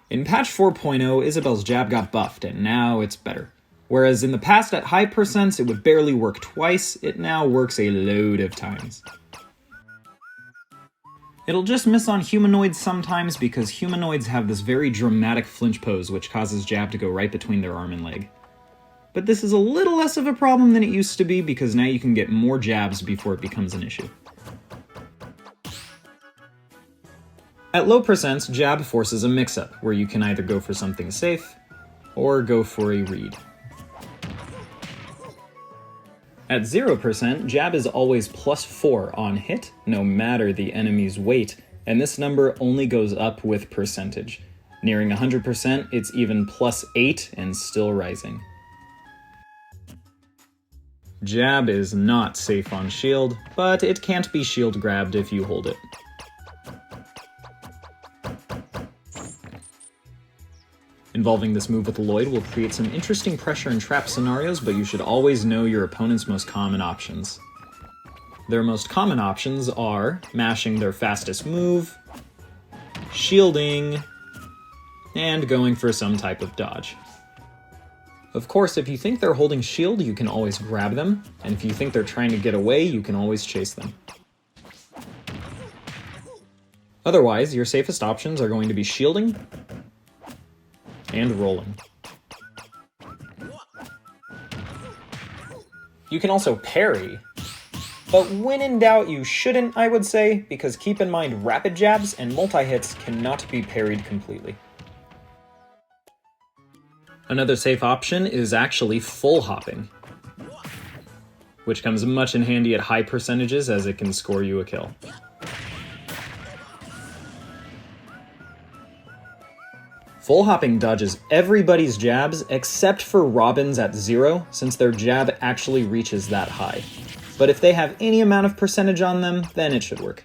In patch 4.0, Isabelle's jab got buffed, and now it's better. Whereas in the past at high percents it would barely work twice, it now works a load of times. It'll just miss on humanoids sometimes because humanoids have this very dramatic flinch pose which causes jab to go right between their arm and leg. But this is a little less of a problem than it used to be because now you can get more jabs before it becomes an issue. At low percents, jab forces a mix-up, where you can either go for something safe or go for a read. At 0%, jab is always +4 on hit, no matter the enemy's weight, and this number only goes up with percentage. Nearing 100%, it's even +8 and still rising. Jab is not safe on shield, but it can't be shield grabbed if you hold it. Involving this move with Lloyd will create some interesting pressure and trap scenarios, but you should always know your opponent's most common options. Their most common options are mashing their fastest move, shielding, and going for some type of dodge. Of course, if you think they're holding shield, you can always grab them, and if you think they're trying to get away, you can always chase them. Otherwise, your safest options are going to be shielding and rolling. You can also parry, but when in doubt you shouldn't, I would say, because keep in mind rapid jabs and multi-hits cannot be parried completely. Another safe option is actually full hopping, which comes much in handy at high percentages as it can score you a kill. Full hopping dodges everybody's jabs except for Robin's at 0, since their jab actually reaches that high. But if they have any amount of percentage on them, then it should work.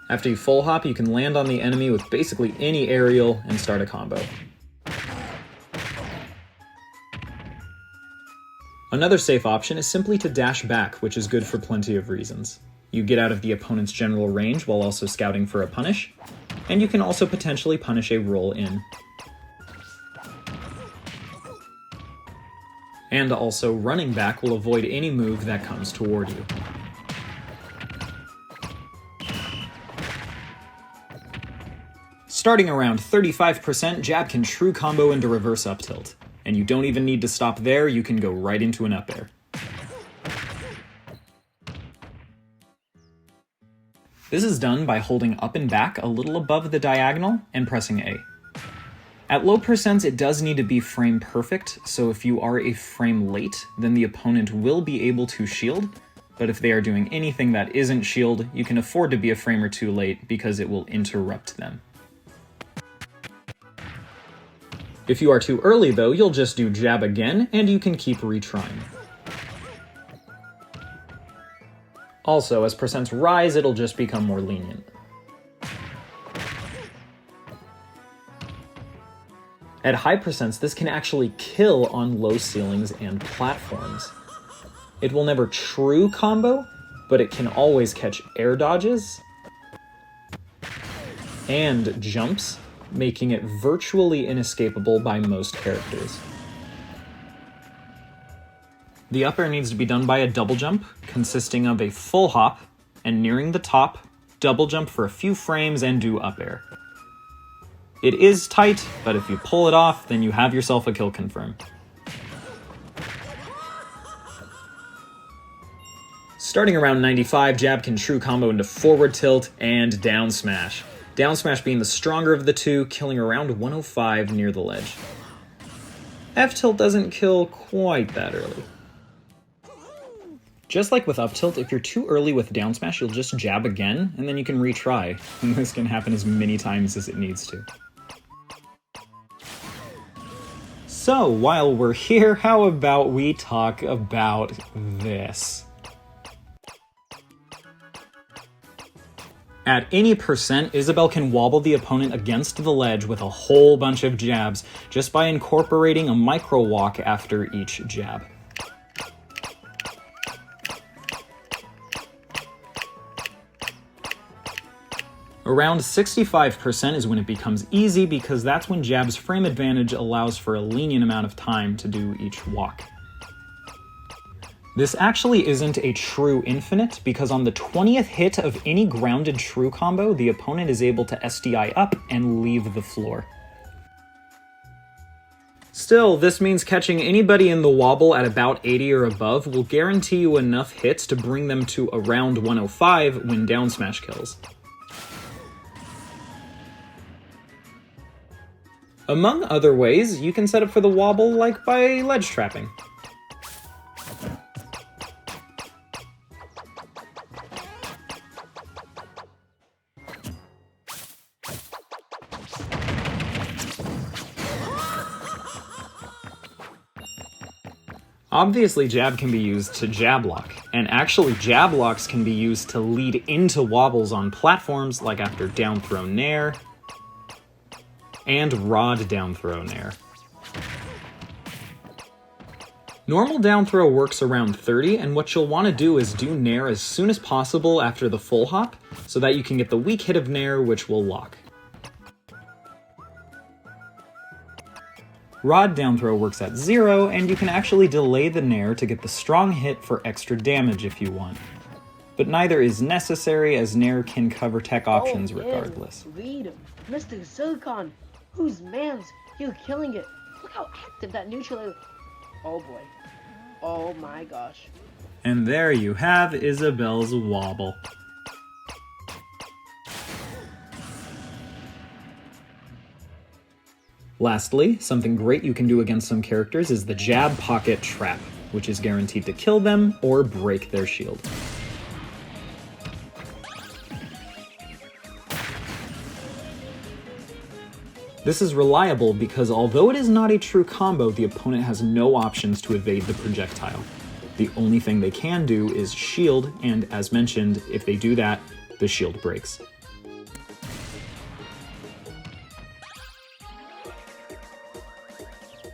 After you full hop, you can land on the enemy with basically any aerial and start a combo. Another safe option is simply to dash back, which is good for plenty of reasons. You get out of the opponent's general range while also scouting for a punish, and you can also potentially punish a roll in. And also, running back will avoid any move that comes toward you. Starting around 35%, jab can true combo into reverse up tilt, and you don't even need to stop there, you can go right into an up air. This is done by holding up and back a little above the diagonal and pressing A. At low percents, it does need to be frame perfect, so if you are a frame late, then the opponent will be able to shield, but if they are doing anything that isn't shield, you can afford to be a frame or two late because it will interrupt them. If you are too early though, you'll just do jab again, and you can keep retrying. Also, as percents rise, it'll just become more lenient. At high percents, this can actually kill on low ceilings and platforms. It will never true combo, but it can always catch air dodges and jumps, making it virtually inescapable by most characters. The up air needs to be done by a double jump, consisting of a full hop, and nearing the top, double jump for a few frames and do up air. It is tight, but if you pull it off, then you have yourself a kill confirm. Starting around 95, jab can true combo into forward tilt and down smash. Down smash being the stronger of the two, killing around 105 near the ledge. FTilt doesn't kill quite that early. Just like with up tilt, if you're too early with down smash, you'll just jab again, and then you can retry. And this can happen as many times as it needs to. So, while we're here, how about we talk about this? At any percent, Isabelle can wobble the opponent against the ledge with a whole bunch of jabs, just by incorporating a micro walk after each jab. Around 65% is when it becomes easy because that's when Jab's frame advantage allows for a lenient amount of time to do each walk. This actually isn't a true infinite because on the 20th hit of any grounded true combo, the opponent is able to SDI up and leave the floor. Still, this means catching anybody in the wobble at about 80 or above will guarantee you enough hits to bring them to around 105 when down smash kills. Among other ways, you can set up for the wobble like by ledge trapping. Obviously, jab can be used to jab lock, and actually jab locks can be used to lead into wobbles on platforms like after down throw nair and rod down throw nair. Normal down throw works around 30, and what you'll want to do is do nair as soon as possible after the full hop so that you can get the weak hit of nair, which will lock. Rod down throw works at 0, and you can actually delay the nair to get the strong hit for extra damage if you want. But neither is necessary, as nair can cover tech options regardless. Read Mr. Silicon, whose man's you killing it. Look how active that neutral is. Oh boy. Oh my gosh. And there you have Isabelle's wobble. Lastly, something great you can do against some characters is the jab pocket trap, which is guaranteed to kill them or break their shield. This is reliable because although it is not a true combo, the opponent has no options to evade the projectile. The only thing they can do is shield, and as mentioned, if they do that, the shield breaks.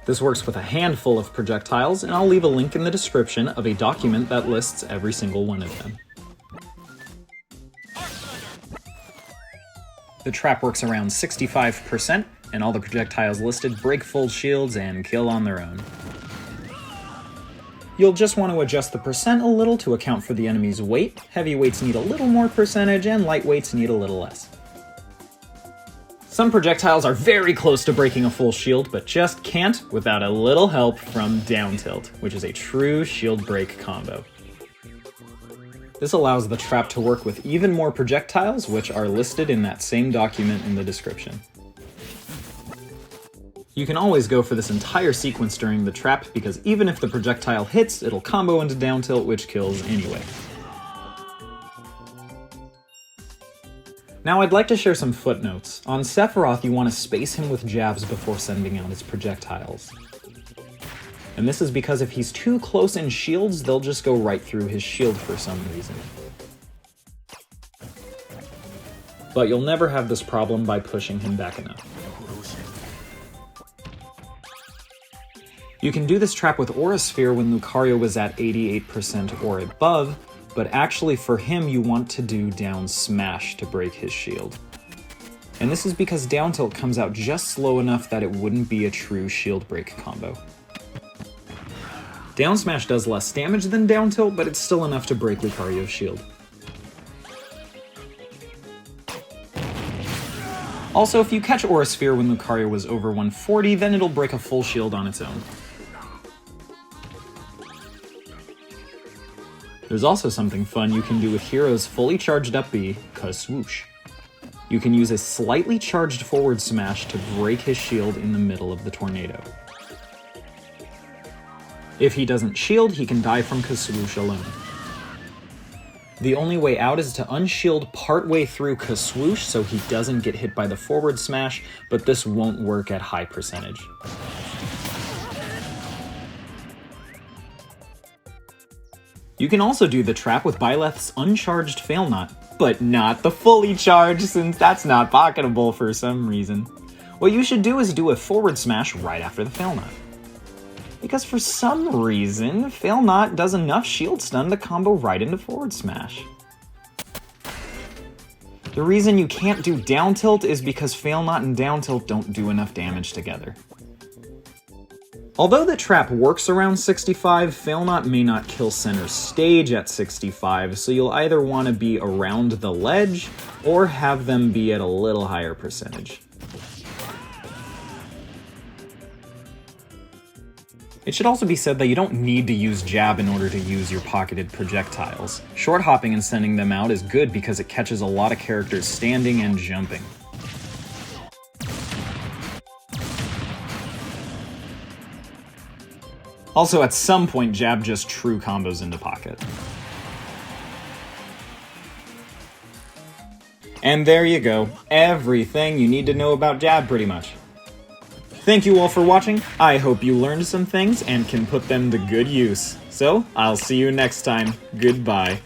This works with a handful of projectiles, and I'll leave a link in the description of a document that lists every single one of them. The trap works around 65%, and all the projectiles listed break full shields and kill on their own. You'll just want to adjust the percent a little to account for the enemy's weight. Heavyweights need a little more percentage, and lightweights need a little less. Some projectiles are very close to breaking a full shield, but just can't without a little help from down tilt, which is a true shield break combo. This allows the trap to work with even more projectiles, which are listed in that same document in the description. You can always go for this entire sequence during the trap, because even if the projectile hits, it'll combo into down tilt, which kills anyway. Now I'd like to share some footnotes. On Sephiroth, you want to space him with jabs before sending out his projectiles. And this is because if he's too close in shields, they'll just go right through his shield for some reason. But you'll never have this problem by pushing him back enough. You can do this trap with Aura Sphere when Lucario was at 88% or above, but actually for him you want to do down smash to break his shield. And this is because down tilt comes out just slow enough that it wouldn't be a true shield break combo. Down smash does less damage than down tilt, but it's still enough to break Lucario's shield. Also, if you catch Aura Sphere when Lucario was over 140, then it'll break a full shield on its own. There's also something fun you can do with Hero's fully charged up B, Swoosh. You can use a slightly charged forward smash to break his shield in the middle of the tornado. If he doesn't shield, he can die from Swoosh alone. The only way out is to unshield partway through Swoosh so he doesn't get hit by the forward smash, but this won't work at high percentage. You can also do the trap with Byleth's uncharged Fail Not, but not the fully charged since that's not pocketable for some reason. What you should do is do a forward smash right after the Fail Not. Because for some reason, Fail Not does enough shield stun to combo right into forward smash. The reason you can't do down tilt is because fail not and down tilt don't do enough damage together. Although the trap works around 65, fail not may not kill center stage at 65, so you'll either want to be around the ledge or have them be at a little higher percentage. It should also be said that you don't need to use jab in order to use your pocketed projectiles. Short hopping and sending them out is good because it catches a lot of characters standing and jumping. Also, at some point, jab just true combos into pocket. And there you go. Everything you need to know about jab, pretty much. Thank you all for watching. I hope you learned some things and can put them to good use. So, I'll see you next time. Goodbye.